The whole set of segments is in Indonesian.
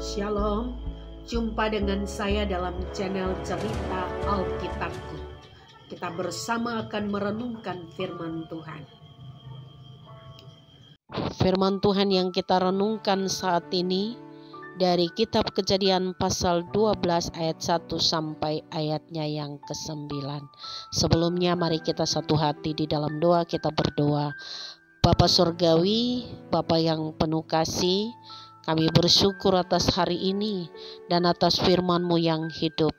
Shalom, jumpa dengan saya dalam channel Cerita Alkitabku. Kita bersama akan merenungkan firman Tuhan. Firman Tuhan yang kita renungkan saat ini dari kitab Kejadian pasal 12 ayat 1 sampai ayatnya yang ke-9. Sebelumnya mari kita satu hati di dalam doa, kita berdoa. Bapa Surgawi, Bapa yang penuh kasih, kami bersyukur atas hari ini dan atas firman-Mu yang hidup.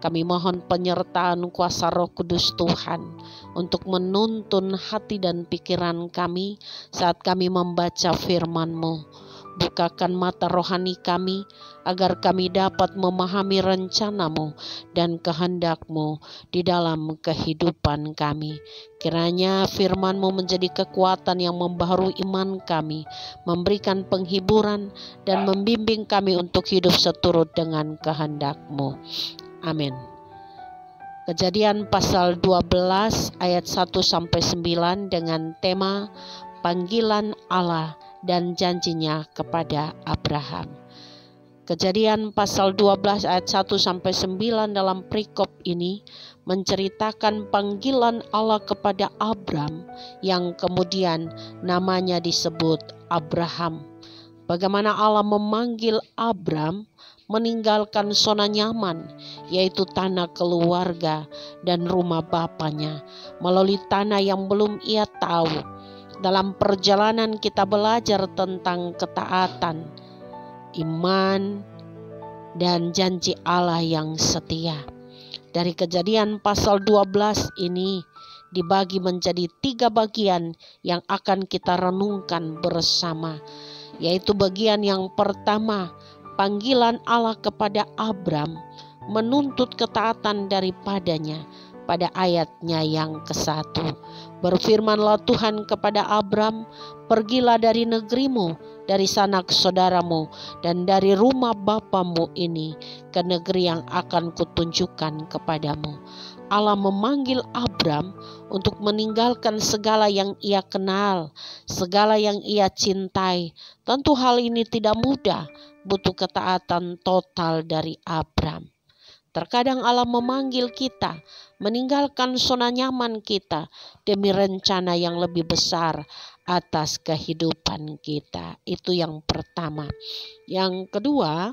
Kami mohon penyertaan kuasa Roh Kudus Tuhan untuk menuntun hati dan pikiran kami saat kami membaca firman-Mu. Bukakan mata rohani kami agar kami dapat memahami rencana-Mu dan kehendak-Mu di dalam kehidupan kami. Kiranya firman-Mu menjadi kekuatan yang membaharui iman kami, memberikan penghiburan dan membimbing kami untuk hidup seturut dengan kehendak-Mu. Amin. Kejadian pasal 12 ayat 1 sampai 9 dengan tema panggilan Allah dan janjinya kepada Abraham. Kejadian pasal 12 ayat 1 sampai 9 dalam perikop ini menceritakan panggilan Allah kepada Abram yang kemudian namanya disebut Abraham. Bagaimana Allah memanggil Abram meninggalkan zona nyaman, yaitu tanah keluarga dan rumah bapaknya, melalui tanah yang belum ia tahu. Dalam perjalanan kita belajar tentang ketaatan, iman, dan janji Allah yang setia. Dari Kejadian pasal 12 ini dibagi menjadi 3 bagian yang akan kita renungkan bersama. Yaitu bagian yang pertama, panggilan Allah kepada Abram menuntut ketaatan daripadanya pada ayatnya yang ke-1. Berfirmanlah Tuhan kepada Abram, pergilah dari negerimu, dari sanak saudaramu, dan dari rumah bapamu ini ke negeri yang akan kutunjukkan kepadamu. Allah memanggil Abram untuk meninggalkan segala yang ia kenal, segala yang ia cintai. Tentu hal ini tidak mudah, butuh ketaatan total dari Abram. Terkadang Allah memanggil kita meninggalkan zona nyaman kita demi rencana yang lebih besar atas kehidupan kita. Itu yang pertama. Yang kedua,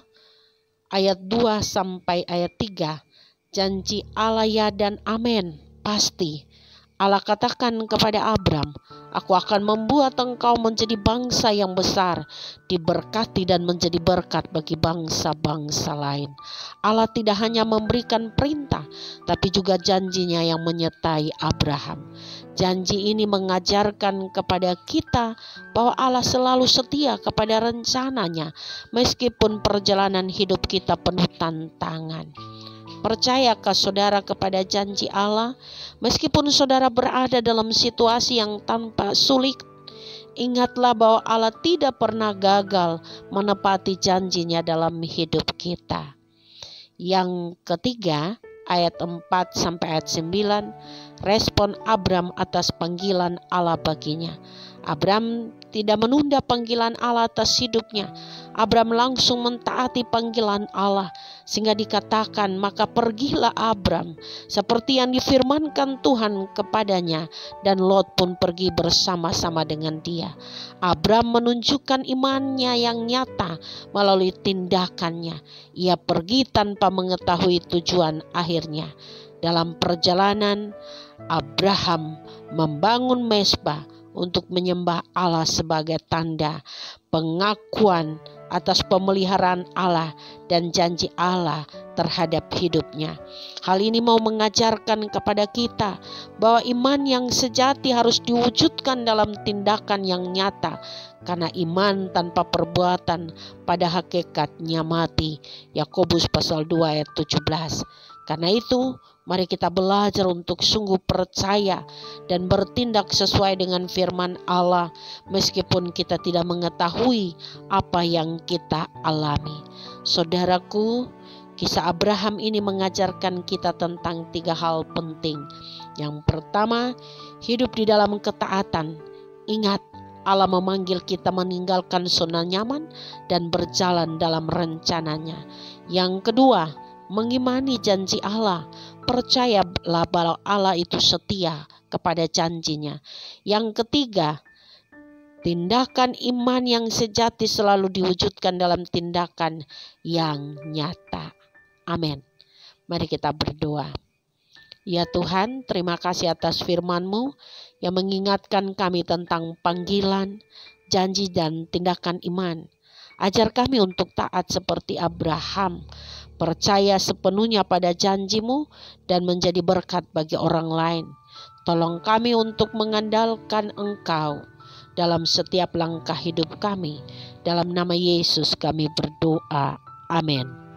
ayat 2 sampai ayat 3, janji Allah ya dan amin, pasti. Allah katakan kepada Abram, aku akan membuat engkau menjadi bangsa yang besar, diberkati dan menjadi berkat bagi bangsa-bangsa lain. Allah tidak hanya memberikan perintah, tapi juga janjinya yang menyertai Abraham. Janji ini mengajarkan kepada kita bahwa Allah selalu setia kepada rencananya, meskipun perjalanan hidup kita penuh tantangan. Percayakah saudara kepada janji Allah? Meskipun saudara berada dalam situasi yang tanpa sulit, ingatlah bahwa Allah tidak pernah gagal menepati janjinya dalam hidup kita. Yang ketiga, ayat 4 sampai ayat 9, respon Abram atas panggilan Allah baginya. Abram tidak menunda panggilan Allah atas hidupnya. Abram langsung mentaati panggilan Allah, sehingga dikatakan, maka pergilah Abram seperti yang difirmankan Tuhan kepadanya, dan Lot pun pergi bersama-sama dengan dia. Abram menunjukkan imannya yang nyata melalui tindakannya. Ia pergi tanpa mengetahui tujuan akhirnya. Dalam perjalanan, Abraham membangun mezbah untuk menyembah Allah sebagai tanda pengakuan atas pemeliharaan Allah dan janji Allah terhadap hidupnya. Hal ini mau mengajarkan kepada kita bahwa iman yang sejati harus diwujudkan dalam tindakan yang nyata, karena iman tanpa perbuatan pada hakikatnya mati. Yakobus pasal 2 ayat 17. Karena itu, mari kita belajar untuk sungguh percaya dan bertindak sesuai dengan firman Allah, meskipun kita tidak mengetahui apa yang kita alami. Saudaraku, kisah Abraham ini mengajarkan kita tentang 3 hal penting. Yang pertama, hidup di dalam ketaatan. Ingat, Allah memanggil kita meninggalkan zona nyaman dan berjalan dalam rencananya. Yang kedua, mengimani janji Allah. Percayalah bahwa Allah itu setia kepada janjinya. Yang ketiga, tindakan iman yang sejati selalu diwujudkan dalam tindakan yang nyata. Amin. Mari kita berdoa. Ya Tuhan, terima kasih atas firman-Mu yang mengingatkan kami tentang panggilan, janji dan tindakan iman. Ajar kami untuk taat seperti Abraham, percaya sepenuhnya pada janji-Mu dan menjadi berkat bagi orang lain. Tolong kami untuk mengandalkan Engkau dalam setiap langkah hidup kami. Dalam nama Yesus kami berdoa. Amin.